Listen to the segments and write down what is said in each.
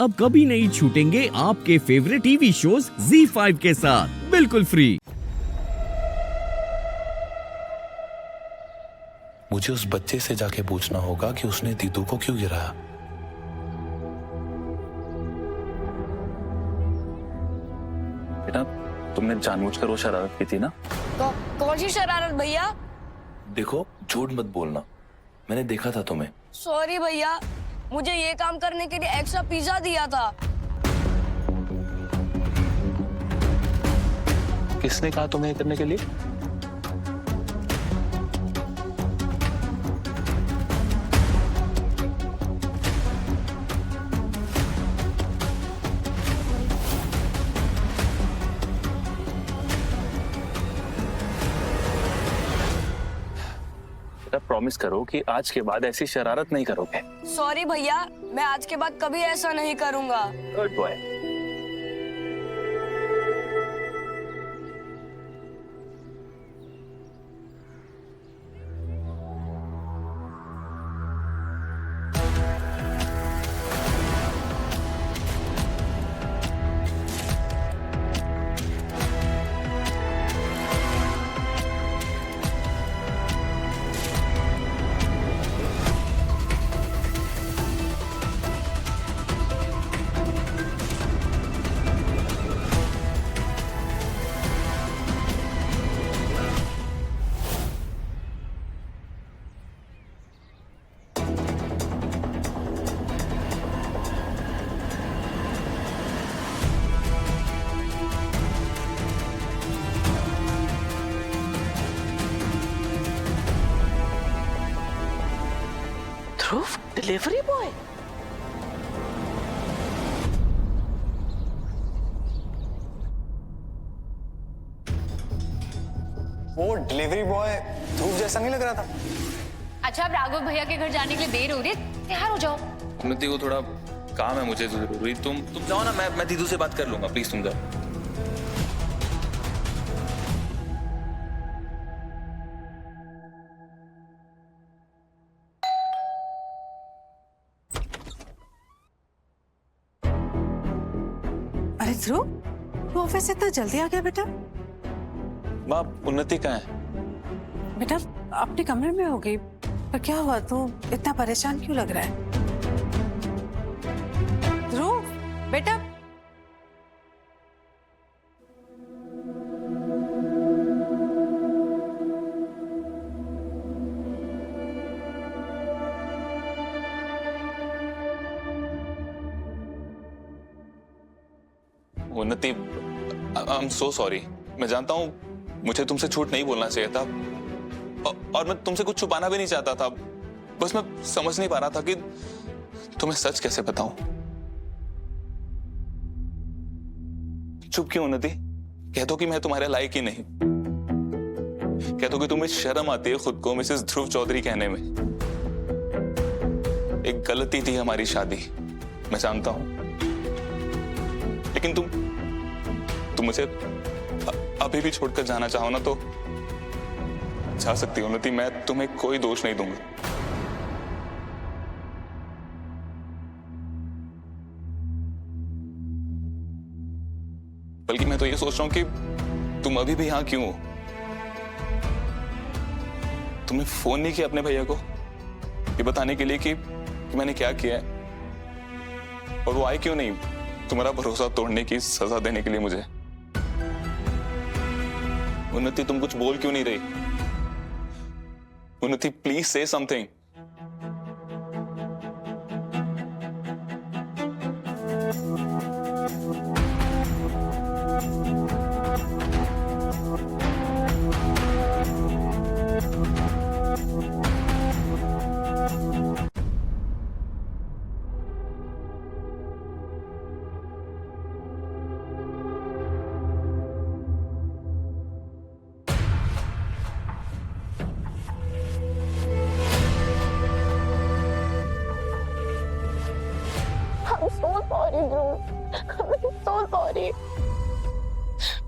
अब कभी नहीं छूटेंगे आपके फेवरेट टीवी शोज ZEE5 के साथ बिल्कुल फ्री। मुझे उस बच्चे से जाके पूछना होगा कि उसने दीदू को क्यों गिराया। बेटा, तुमने जानबूझकर वो शरारत की थी ना? कौन सी शरारत भैया? देखो, झूठ मत बोलना, मैंने देखा था तुम्हें। सॉरी भैया, मुझे ये काम करने के लिए एक्स्ट्रा पिज्जा दिया था। किसने कहा तुम्हें करने के लिए? प्रॉमिस करो कि आज के बाद ऐसी शरारत नहीं करोगे। सॉरी भैया, मैं आज के बाद कभी ऐसा नहीं करूंगा। Good boy. Dhruv, delivery boy? वो डिलीवरी बॉय ध्रुव जैसा नहीं लग रहा था। अच्छा, अब राघव भैया के घर जाने के लिए देर हो रही है, तैयार हो जाओ। उन्नति को थोड़ा काम है मुझे जरूरी। तुम जाओ ना, मैं दीदू से बात कर लूंगा। प्लीज तुम जाओ। अरे ध्रुव, तू ऑफिस इतना जल्दी आ गया बेटा? माँ, उन्नति कहाँ है? बेटा अपने कमरे में होगी। पर क्या हुआ, तू इतना परेशान क्यों लग रहा है? ध्रुव बेटा। उन्नति, आई एम सो सॉरी। मैं जानता हूँ मुझे तुमसे झूठ नहीं बोलना चाहिए था, और मैं तुमसे कुछ छुपाना भी नहीं चाहता था। बस मैं समझ नहीं पा रहा था कि तुम्हें सच कैसे बताऊं। चुप क्यों उन्नति? कह दो कि मैं तुम्हारे लायक ही नहीं। कह दो कि तुम्हें शर्म आती है खुद को मिसेस ध्रुव चौधरी कहने में। एक गलती थी हमारी शादी, मैं जानता हूं, लेकिन तुम मुझे अभी भी छोड़कर जाना चाहो ना तो जा सकती हो उन्नति। मैं तुम्हें कोई दोष नहीं दूंगा। बल्कि मैं तो ये सोच रहा हूं कि तुम अभी भी यहां क्यों हो। तुमने फोन नहीं किया अपने भैया को ये बताने के लिए कि मैंने क्या किया है, और वो आए क्यों नहीं तुम्हारा भरोसा तोड़ने की सजा देने के लिए मुझे। उन्नति, तुम कुछ बोल क्यों नहीं रही? उन्नति, प्लीज से समथिंग।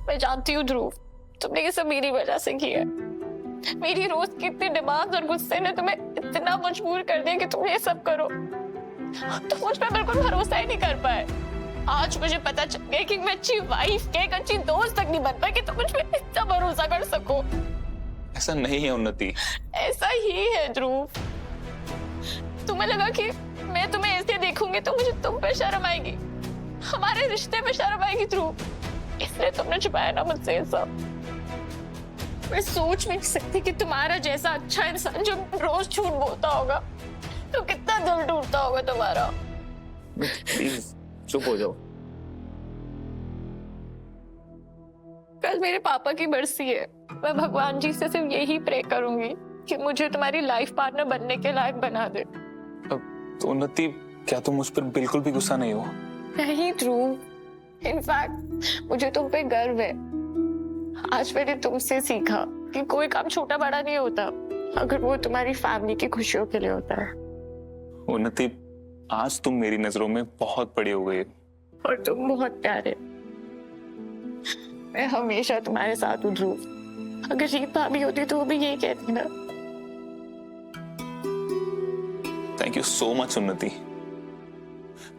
मैं जानती हूँ ध्रुव, तुमने ये सब मेरी वजह से किया है। मेरी रोज के इतने डिमांड्स और गुस्से ने तुम्हें इतना मजबूर कर दिया कि तुम ये सब करो। तो मुझ पे बिल्कुल भरोसा ही नहीं कर पाए। आज मुझे पता चल गया कि मैं अच्छी वाइफ के एक अच्छी दोस्त तक नहीं बन पाई कि तुम मुझ पे इतना भरोसा कर सको। ऐसा नहीं है उन्नति। ऐसा ही है ध्रुव। तुम्हें लगा कि मैं तुम्हें ऐसे देखूंगी तो मुझे तुम पे शर्म आएगी, हमारे रिश्ते पे शर्म आएगी ध्रुव, इसलिए तुमने छुपाया ना मुझसे ये सब। मैं सोच भी नहीं सकती कि तुम्हारा जैसा अच्छा इंसान जो रोज झूठ बोलता होगा तो कितना दिल टूटता होगा तुम्हारा। प्लीज चुप हो जाओ। कल मेरे पापा की बरसी है। मैं भगवान जी से सिर्फ यही प्रे करूंगी कि मुझे तुम्हारी लाइफ पार्टनर बनने के लायक बना दे। तो उन्नति, क्या तुम मुझ पर बिल्कुल भी गुस्सा नहीं हो? नहीं ध्रुव, इनफैक्ट मुझे तुम पे गर्व है। आज मैंने तुमसे सीखा कि कोई काम छोटा बड़ा नहीं होता अगर वो तुम्हारी फैमिली की खुशियों के लिए होता है। उन्नति, आज तुम मेरी नजरों में बहुत बड़ी हो गई और तुम बहुत प्यारे। मैं हमेशा तुम्हारे साथ हूँ ध्रुव। अगर रीत भाभी होती तो वो भी यही कहती ना। थैंक यू सो मच उन्नति।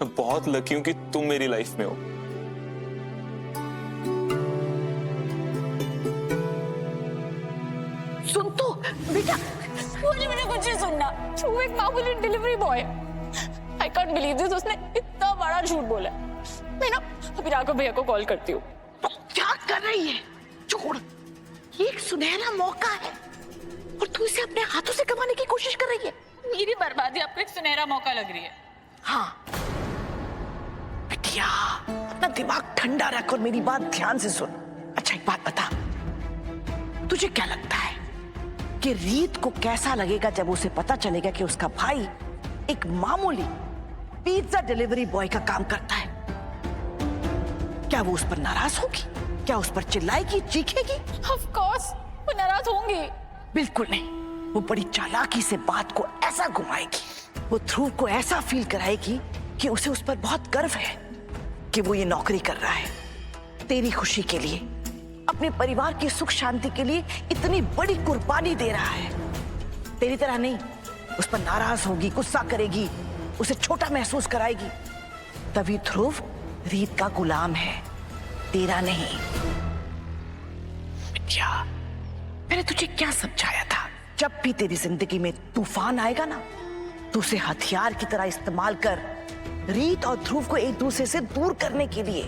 मैं बहुत लकी हूं कि तुम मेरी लाइफ में हो। सुन तो बेटा, मुझे कुछ नहीं सुनना। तू एक मामूली delivery boy. I can't believe this, उसने इतना बड़ा झूठ बोला। मैं ना अभी राघव भैया को कॉल करती हूँ। क्या कर रही है? छोड़, ये एक सुनहरा मौका है और तू इसे अपने हाथों से कमाने की कोशिश कर रही है। मेरी बर्बादी आपको एक सुनहरा मौका लग रही है। हाँ बिटिया, अपना दिमाग ठंडा रख और मेरी बात ध्यान से सुन। अच्छा एक बात बता, तुझे क्या लगता है कि रीत को कैसा लगेगा जब उसे पता चलेगा कि उसका भाई एक मामूली पिज्जा डिलीवरी बॉय का काम करता है? क्या वो उस पर नाराज होगी? क्या उस पर चिल्लाएगी, चीखेगी? ऑफ कोर्स वो नाराज होंगी। बिल्कुल नहीं, वो बड़ी चालाकी से बात को ऐसा घुमाएगी, वो ध्रुव को ऐसा फील कराएगी कि उसे उस पर बहुत गर्व है कि वो ये नौकरी कर रहा है तेरी खुशी के लिए, अपने परिवार की सुख शांति के लिए इतनी बड़ी कुर्बानी दे रहा है। तेरी तरह नहीं, उस पर नाराज होगी, गुस्सा करेगी, उसे छोटा महसूस कराएगी। तभी ध्रुव रीत का गुलाम है, तेरा नहीं। बिटिया, मैंने तुझे क्या समझाया था? जब भी तेरी जिंदगी में तूफान आएगा ना, तो उसे हथियार की तरह इस्तेमाल कर रीत और ध्रुव को एक दूसरे से दूर करने के लिए।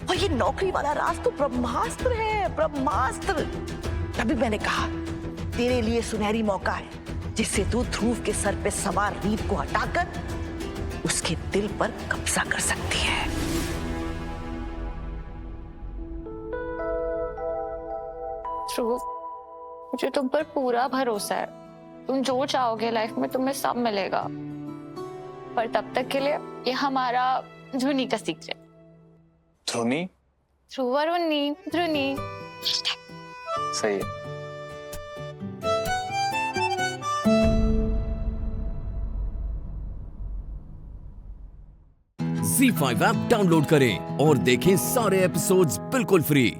और ये नौकरी वाला राज तो ब्रह्मास्त्र है, ब्रह्मास्त्र। तभी मैंने कहा तेरे लिए सुनहरी मौका है जिससे तू ध्रुव के सर पे सवार रीत को हटाकर उसके दिल पर कब्जा कर सकती है। ध्रुव, मुझे तुम पर पूरा भरोसा है। तुम जो चाहोगे लाइफ में तुम्हें सब मिलेगा। पर तब तक के लिए ये हमारा ध्रुनी का सीक्रेट। ध्रुनी? ध्रुव और उन्नी, ध्रुनी। सही है। Z5 ऐप डाउनलोड करें और देखें सारे एपिसोड्स बिल्कुल फ्री।